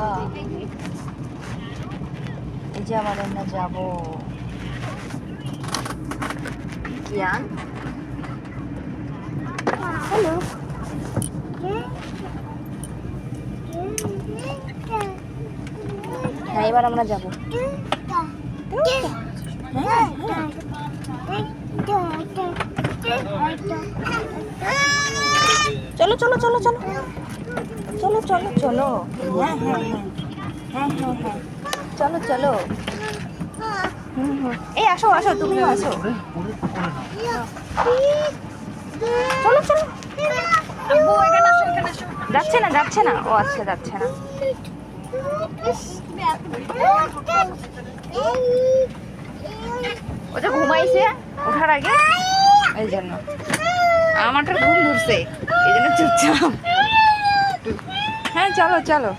বাবা, এই যে আমাদের না যাবো কিয়ান। হ্যালো, হ্যাঁ এবার আমরা যাবো। হ্যাঁ হ্যাঁ, চলো চলো চলো চলো চলো চলো চলো, হ্যাঁ হ্যাঁ হ্যাঁ হ্যাঁ হ্যাঁ হ্যাঁ, চলো চলো। এই আসো আসো, তুমিও আসো, চলো চলো। যাচ্ছে না যাচ্ছে না, ও আচ্ছা যাচ্ছে না। ও যে ঘুমাইছে ওঠার আগে, এই জন্য আমারটা ঘুম ধরছে, এই জন্য চুপচাপ। হ্যাঁ চলো চলো।